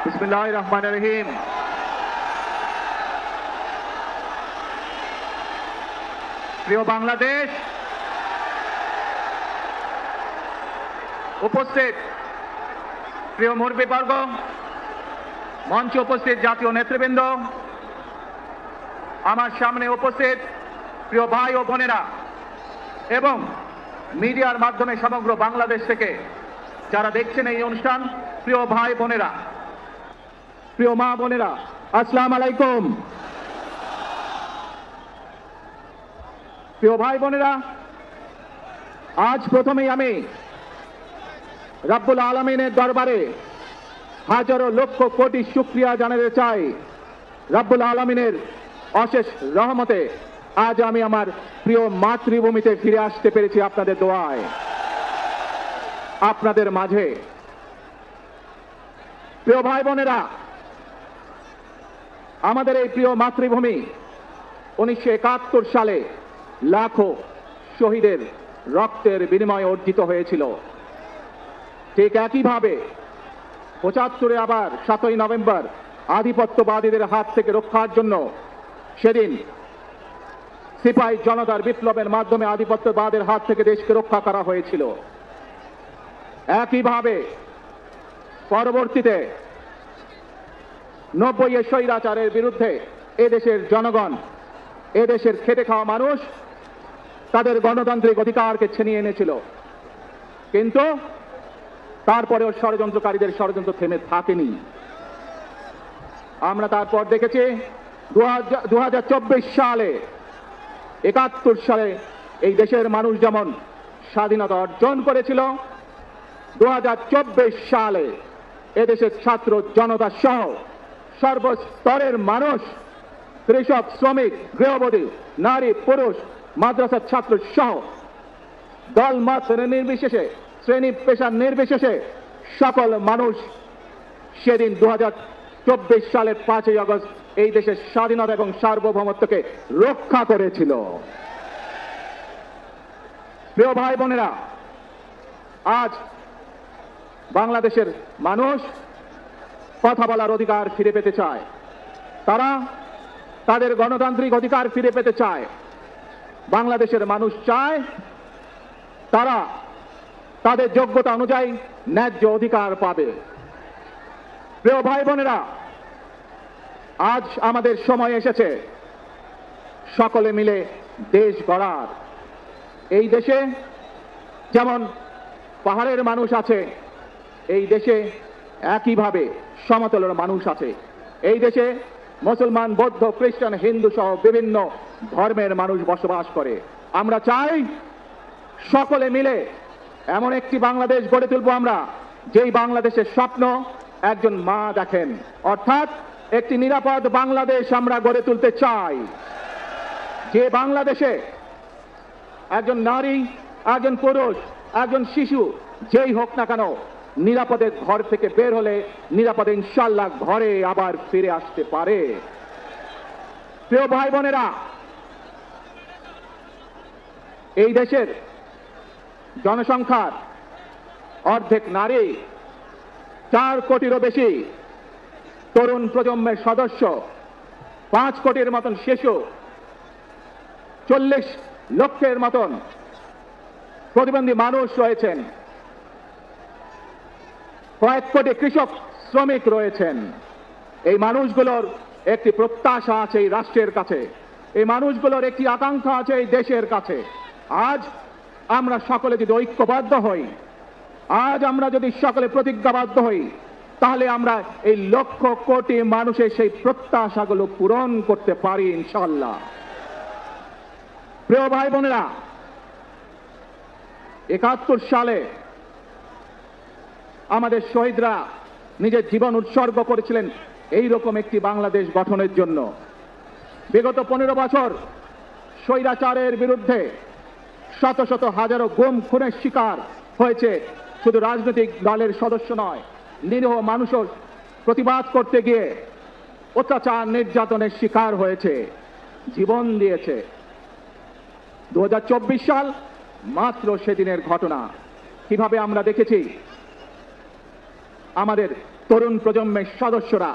বিসমিল্লাহির রহমানির রহিম। প্রিয় বাংলাদেশ, উপস্থিত প্রিয় মুরব্বীবর্গ, মঞ্চে উপস্থিত জাতীয় নেতৃবৃন্দ, আমার সামনে উপস্থিত প্রিয় ভাই ও বোনেরা এবং মিডিয়ার মাধ্যমে সমগ্র বাংলাদেশ থেকে যারা দেখছেন এই অনুষ্ঠান, প্রিয় ভাই বোনেরা, প্রিয় মা বোনেরা, আসসালামু আলাইকুম। প্রিয় ভাই বোনেরা, আজ প্রথমেই আমি রব্বুল আলামিনের দরবারে হাজারো লক্ষ কোটি শুকরিয়া জানাতে চাই। রব্বুল আলামিনের অশেষ রহমতে আজ আমি আমার প্রিয় মাতৃভূমিতে ফিরে আসতে পেরেছি আপনাদের দোয়ায়, আপনাদের মাঝে। প্রিয় ভাই বোনেরা, আমাদের এই প্রিয় মাতৃভূমি 1971 সালে লাখো শহীদের রক্তের বিনিময়ে অর্জিত হয়েছিল। ঠিক একইভাবে 75-এ আবার 7ই নভেম্বর আধিপত্যবাদীদের হাত থেকে রক্ষার জন্য সেদিন সিপাহী জনতার বিপ্লবের মাধ্যমে আধিপত্যবাদের হাত থেকে দেশকে রক্ষা করা হয়েছিল। একইভাবে পরবর্তীতে 90-এ স্বৈরাচারের বিরুদ্ধে এদেশের জনগণ, এদেশের খেটে খাওয়া মানুষ তাদের গণতান্ত্রিক অধিকারকে ছিনিয়ে এনেছিল। কিন্তু তারপরেও ষড়যন্ত্রকারীদের ষড়যন্ত্র থেমে থাকেনি। আমরা তারপর দেখেছি 2024 সালে, 71 সালে এই দেশের মানুষ যেমন স্বাধীনতা অর্জন করেছিল, 2024 সালে এদেশের ছাত্র জনতা সহ সর্বস্তরের মানুষ, কৃষক, শ্রমিক, গৃহবধূ, নারী, পুরুষ, মাদ্রাসার ছাত্র সহ দল মত নির্বিশেষে, শ্রেণী পেশা নির্বিশেষে সকল মানুষ সেদিন 2024 সালের 5ই আগস্ট এই দেশের স্বাধীনতা এবং সার্বভৌমত্বকে রক্ষা করেছিল। প্রিয় ভাই বোনেরা, আজ বাংলাদেশের মানুষ কথা বলার অধিকার ফিরে পেতে চায়, তারা তাদের গণতান্ত্রিক অধিকার ফিরে পেতে চায়। বাংলাদেশের মানুষ চায় তারা তাদের যোগ্যতা অনুযায়ী ন্যায্য অধিকার পাবে। প্রিয় ভাই বোনেরা, আজ আমাদের সময় এসেছে সকলে মিলে দেশ গড়ার। এই দেশে যেমন পাহাড়ের মানুষ আছে, এই দেশে একইভাবে সমতলের মানুষ আছে। এই দেশে মুসলমান, বৌদ্ধ, খ্রিস্টান, হিন্দু সহ বিভিন্ন ধর্মের মানুষ বসবাস করে। আমরা চাই সকলে মিলে এমন একটি বাংলাদেশ গড়ে তুলব আমরা, যেই বাংলাদেশের স্বপ্ন একজন মা দেখেন, অর্থাৎ একটি নিরাপদ বাংলাদেশ আমরা গড়ে তুলতে চাই। যে বাংলাদেশে একজন নারী, একজন পুরুষ, একজন শিশু যেই হোক না কেন, নিরাপদে ঘর থেকে বের হলে নিরাপদে ইনশাআল্লাহ ঘরে আবার ফিরে আসতে পারে। প্রিয় ভাই বোনেরা, এই দেশের জনসংখ্যার অর্ধেক নারী, 4 কোটিরও বেশি তরুণ প্রজন্মের সদস্য, 5 কোটির মতন শিশু, 40 লক্ষের মতন প্রতিবন্ধী মানুষ রয়েছেন, কয়েক কোটি কৃষক শ্রমিক রয়েছেন। এই মানুষগুলোর একটি প্রত্যাশা আছে এই রাষ্ট্রের কাছে, এই মানুষগুলোর একটি আকাঙ্ক্ষা আছে এই দেশের কাছে। আজ আমরা সকলে যদি ঐক্যবদ্ধ হই, আজ আমরা যদি সকলে প্রতিজ্ঞাবদ্ধ হই, তাহলে আমরা এই লক্ষ কোটি মানুষের সেই প্রত্যাশাগুলো পূরণ করতে পারি ইনশাআল্লাহ। প্রিয় ভাই বোনেরা, 71 সালে আমাদের শহীদরা নিজের জীবন উৎসর্গ করেছিলেন এই রকম একটি বাংলাদেশ গঠনের জন্য। বিগত 15 বছর স্বৈরাচারের বিরুদ্ধে শত শত হাজারো গুম খুনের শিকার হয়েছে। শুধু রাজনৈতিক দলের সদস্য নয়, নিরীহ মানুষও প্রতিবাদ করতে গিয়ে অত্যাচার নির্যাতনের শিকার হয়েছে, জীবন দিয়েছে। 2024 সাল মাত্র সেদিনের ঘটনা। কিভাবে আমরা দেখেছি আমাদের তরুণ প্রজন্মের সদস্যরা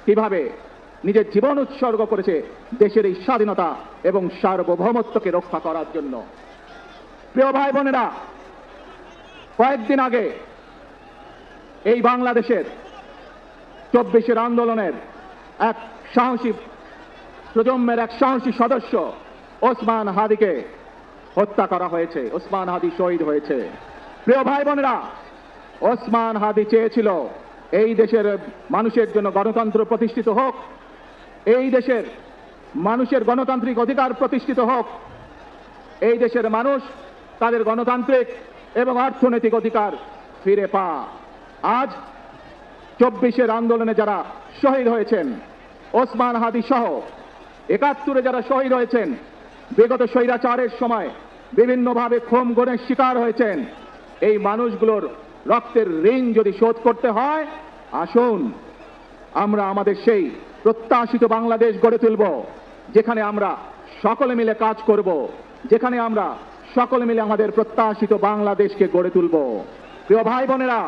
কিভাবে নিজের জীবন উৎসর্গ করেছে দেশের এই স্বাধীনতা এবং সার্বভৌমত্বকে রক্ষা করার জন্য। প্রিয় ভাই বোনেরা, কয়েকদিন আগে এই বাংলাদেশের 24 আন্দোলনের এক সাহসী প্রজন্মের এক সাহসী সদস্য ওসমান হাদিকে হত্যা করা হয়েছে। ওসমান হাদি শহীদ হয়েছে। প্রিয় ভাই বোনেরা, ওসমান হাদি চেয়েছিল এই দেশের মানুষের জন্য গণতন্ত্র প্রতিষ্ঠিত হোক, এই দেশের মানুষের গণতান্ত্রিক অধিকার প্রতিষ্ঠিত হোক, এই দেশের মানুষ তাদের গণতান্ত্রিক এবং অর্থনৈতিক অধিকার ফিরে পা। আজ 24 আন্দোলনে যারা শহীদ হয়েছেন, ওসমান হাদি সহ 71 যারা শহীদ হয়েছেন, বিগত স্বৈরাচারের সময় বিভিন্নভাবে খুন গুমের শিকার হয়েছেন, এই মানুষগুলোর রক্তের ঋণ যদি শোধ করতে হয়, আসুন আমরা আমাদের সেই প্রত্যাশিত বাংলাদেশ গড়ে তুলব, যেখানে আমরা সকলে মিলে কাজ করব, যেখানে আমরা সকলে মিলে আমাদের প্রত্যাশিত বাংলাদেশকে গড়ে তুলব। প্রিয় ভাই বোনেরা,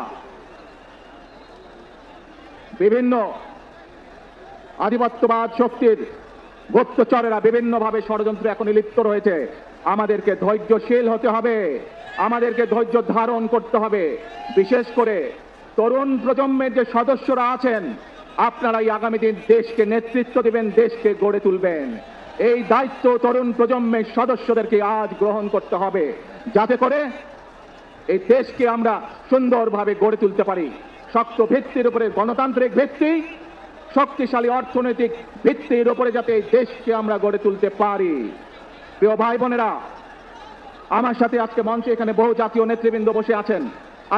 বিভিন্ন আধিপত্যবাদ শক্তির গুপ্তচরেরা বিভিন্নভাবে ষড়যন্ত্র এখন লিপ্ত রয়েছে। আমাদেরকে ধৈর্যশীল হতে হবে, আমাদেরকে ধৈর্য ধারণ করতে হবে। বিশেষ করে তরুণ প্রজন্মের যে সদস্যরা আছেন, আপনারাই আগামী দিন দেশকে নেতৃত্ব দিবেন, দেশকে গড়ে তুলবেন। এই দায়িত্ব তরুণ প্রজন্মের সদস্যদেরকে আজ গ্রহণ করতে হবে, যাতে করে এই দেশকে আমরা সুন্দরভাবে গড়ে তুলতে পারি। শক্ত ভিত্তির উপরে গণতান্ত্রিক ভিত্তি, শক্তিশালী অর্থনৈতিক ভিত্তির উপরে যাতে এই দেশকে আমরা গড়ে তুলতে পারি। প্রিয় ভাই বোনেরা, আমার সাথে আজকে মঞ্চে এখানে বহু জাতীয় নেতৃবৃন্দ বসে আছেন।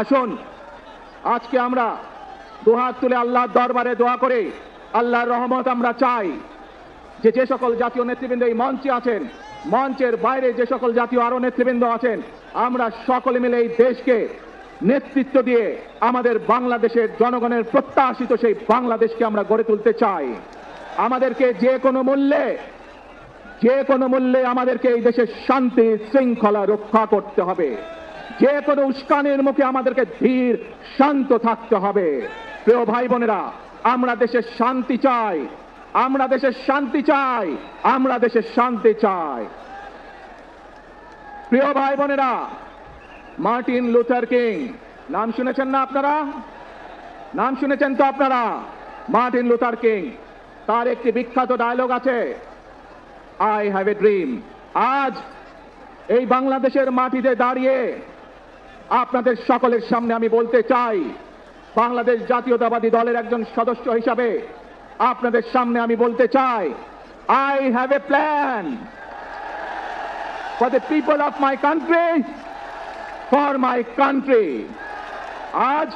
আসুন আজকে আমরা দুহাত তুলে আল্লাহর দরবারে দোয়া করে আল্লাহর রহমত আমরা চাই। যে সকল জাতীয় নেতৃবৃন্দ এই মঞ্চে আছেন, মঞ্চের বাইরে যে সকল জাতীয় আরো নেতৃবৃন্দ আছেন, আমরা সকলে মিলে এই দেশকে নেতৃত্ব দিয়ে আমাদের বাংলাদেশের জনগণের প্রত্যাশিত সেই বাংলাদেশকে আমরা গড়ে তুলতে চাই। আমাদেরকে যে কোনো মূল্যে আমাদেরকে এই দেশের শান্তি শৃঙ্খলা রক্ষা করতে হবে। যে কোনো উস্কানির মুখে আমাদেরকে ধীর শান্ত থাকতে হবে। প্রিয় ভাই বোনেরা, আমরা দেশের শান্তি চাই, আমরা দেশের শান্তি চাই, আমরা দেশের শান্তি চাই। প্রিয় ভাই বোনেরা, মার্টিন লুথার কিং নাম শুনেছেন না আপনারা? নাম শুনেছেন তো আপনারা? মার্টিন লুথার কিং, তার একটি বিখ্যাত ডায়লগ আছে, আই হ্যাভ এ ড্রিম। আজ এই বাংলাদেশের মাটিতে দাঁড়িয়ে আপনাদের সকলের সামনে আমি বলতে চাই, বাংলাদেশ জাতীয়তাবাদী দলের একজন সদস্য হিসাবে আপনাদের সামনে আমি বলতে চাই, I have a plan for the people of my country, for my country. আজ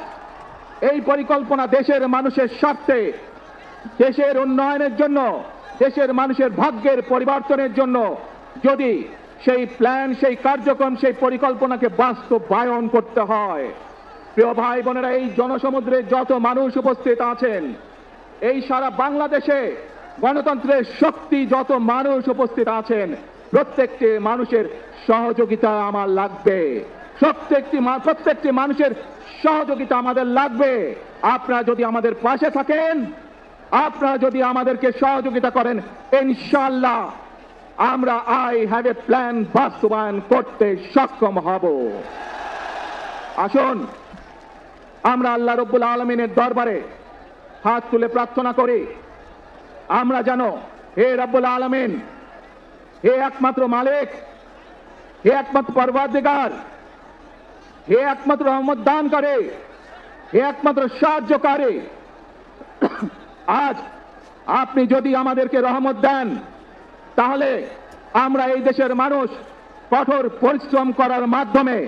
এই পরিকল্পনা দেশের মানুষের স্বার্থে, দেশের উন্নয়নের জন্য, দেশের মানুষের ভাগ্যের পরিবর্তনের জন্য, যদি সেই প্ল্যান, সেই কার্যক্রম, সেই পরিকল্পনাকে বাস্তবায়ন করতে হয়। প্রিয় ভাই বোনেরা, এই জনসমুদ্রে যত মানুষ উপস্থিত আছেন, এই সারা বাংলাদেশে গণতন্ত্রের শক্তি যত মানুষ উপস্থিত আছেন, প্রত্যেকটি মানুষের সহযোগিতা আমার লাগবে। প্রত্যেকটি মানুষের সহযোগিতা আমাদের লাগবে। আপনারা যদি আমাদের পাশে থাকেন, আপনারা যদি আমাদেরকে সহযোগিতা করেন, ইনশাআল্লাহ আমরা আই হ্যাভ এ প্ল্যান বাস্তবায়ন করতে সক্ষম হব। আসুন আমরা আল্লাহ রব্বুল আলামিনের দরবারে হাত তুলে প্রার্থনা করি, আমরা যেন, হে রব্বুল আলামিন, হে একমাত্র মালিক, হে একমাত্র পরওয়ারদিগার, হে একমাত্র রহমত দান করে, হে একমাত্র সাহায্যকারী, আজ আপনি যদি আমাদেরকে রহমত দেন, তাহলে আমরা এই দেশের মানুষ কঠোর পরিশ্রম করার মাধ্যমে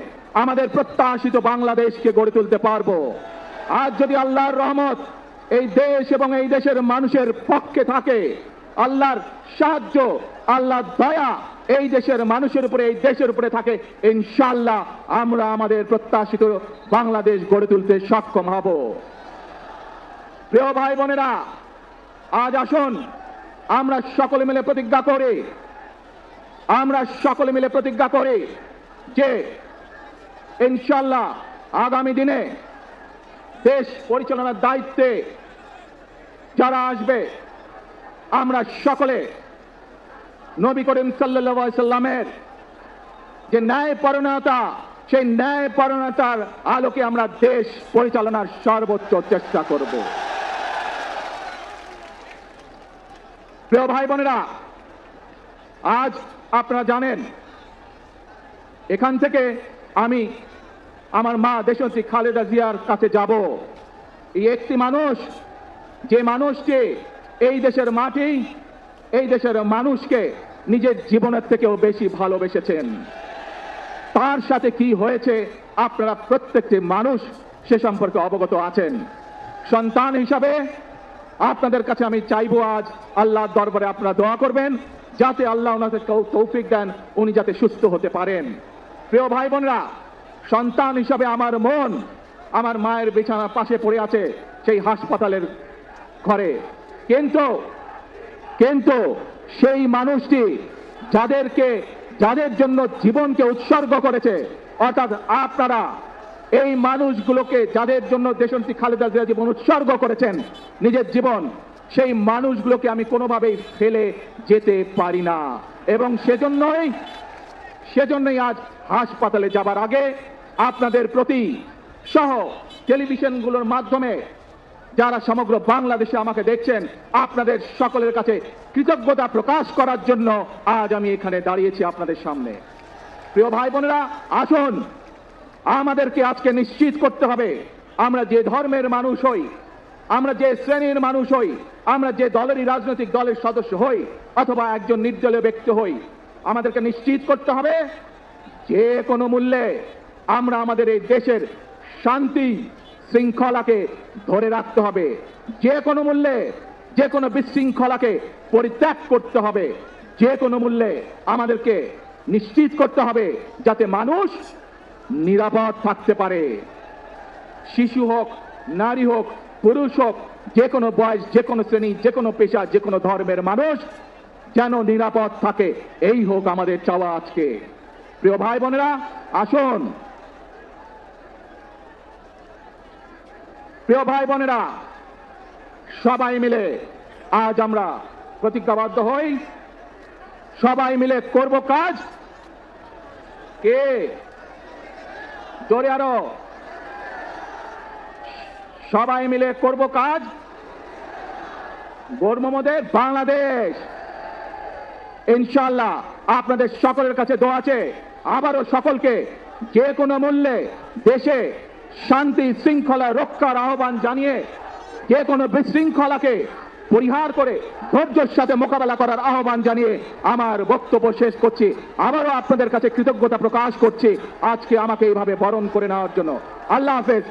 আমাদের প্রত্যাশিত বাংলাদেশকে গড়ে তুলতে পারবো। আজ যদি আল্লাহর রহমত এই দেশ এবং এই দেশের মানুষের পক্ষে থাকে, আল্লাহর সাহায্য, আল্লাহর দয়া এই দেশের মানুষের উপরে, এই দেশের উপরে থাকে, ইনশাআল্লাহ আমরা আমাদের প্রত্যাশিত বাংলাদেশ গড়ে তুলতে সক্ষম হব। প্রিয় ভাই বোনেরা, আজ আসুন আমরা সকলে মিলে প্রতিজ্ঞা করি যে ইনশাআল্লাহ আগামী দিনে দেশ পরিচালনার দায়িত্বে যারা আসবে, আমরা সকলে নবী করিম সাল্লাল্লাহু আলাইহি সাল্লামের যে ন্যায়পরায়ণতা, সেই ন্যায়পরায়ণতার আলোকে আমরা দেশ পরিচালনার সর্বোচ্চ চেষ্টা করব। প্রিয় ভাই বোনেরা, আজ আপনারা জানেন এখান থেকে আমি আমার মা দেশনেত্রী খালেদা জিয়ার কাছে যাব। এই একটি মানুষ, যে মানুষটি এই দেশের মাটি, এই দেশের মানুষকে নিজের জীবনের থেকেও বেশি ভালোবেসেছেন, তার সাথে কি হয়েছে আপনারা প্রত্যেকটি মানুষ সে সম্পর্কে অবগত আছেন। সন্তান হিসাবে আপনাদের কাছে আমি চাইবো, আজ আল্লাহর দরবারে আপনারা দোয়া করবেন যাতে আল্লাহ ওনাকে তৌফিক দেন, উনি যাতে সুস্থ হতে পারেন। প্রিয় ভাই বোনরা, সন্তান হিসাবে আমার মন আমার মায়ের বিছানার পাশে পড়ে আছে সেই হাসপাতালের ঘরে, কিন্তু সেই মানুষটি যাদের জন্য জীবনকে উৎসর্গ করেছে, অর্থাৎ আপনারা এই মানুষগুলোকে, যাদের জন্য দেশনেত্রী খালেদা জিয়া জীবন উৎসর্গ করেছেন নিজের জীবন, সেই মানুষগুলোকে আমি কোনোভাবেই ফেলে যেতে পারি না। এবং সেজন্যই আজ হাসপাতালে যাবার আগে আপনাদের প্রতি সহ টেলিভিশনগুলোর মাধ্যমে যারা সমগ্র বাংলাদেশে আমাকে দেখছেন, আপনাদের সকলের কাছে কৃতজ্ঞতা প্রকাশ করার জন্য আজ আমি এখানে দাঁড়িয়েছি আপনাদের সামনে। প্রিয় ভাই বোনেরা, আসুন আমাদেরকে আজকে নিশ্চিত করতে হবে, আমরা যে ধর্মের মানুষ হই, আমরা যে শ্রেণীর মানুষ হই, আমরা যে দলেরই রাজনৈতিক দলের সদস্য হই অথবা একজন নির্দলীয় ব্যক্তি হই, আমাদেরকে নিশ্চিত করতে হবে যে কোনো মূল্যে আমরা আমাদের এই দেশের শান্তি শৃঙ্খলাকে ধরে রাখতে হবে, যে কোনো মূল্যে যে কোনো বিশৃঙ্খলাকে পরিত্যাগ করতে হবে, যে কোনো মূল্যে আমাদেরকে নিশ্চিত করতে হবে যাতে মানুষ নিরাপদ থাকতে পারে। শিশু হোক, নারী হোক, পুরুষ হোক, যে কোনো বয়স, যে কোনো শ্রেণী, যে কোনো পেশা, যে কোনো ধর্মের মানুষ যেন নিরাপদ থাকে, এই হোক আমাদের চাওয়া আজকে। প্রিয় ভাই বোনেরা, আসুন প্রিয় ভাই বোনেরা, সবাই মিলে আজ আমরা প্রতিজ্ঞাবদ্ধ হই, সবাই মিলে করব কাজ। কে জোরে আরো, সবাই মিলে করব কাজ, গর্ব মোদের বাংলাদেশ। ইনশাআল্লাহ আপনাদের সকলের কাছে দোয়া আছে, আবারও সকলকে যে কোনো মূল্যে দেশে শান্তি শৃঙ্খলা রক্ষার আহ্বান জানিয়ে যে কোনো বিশৃঙ্খলাকে পরিহার করে ধৈর্যের সাথে মোকাবেলা করার আহ্বান জানিয়ে আমার বক্তব্য শেষ করছি। আবারও আপনাদের কাছে কৃতজ্ঞতা প্রকাশ করছি আজকে আমাকে এইভাবে বরণ করে নেওয়ার জন্য। আল্লাহ হাফেজ।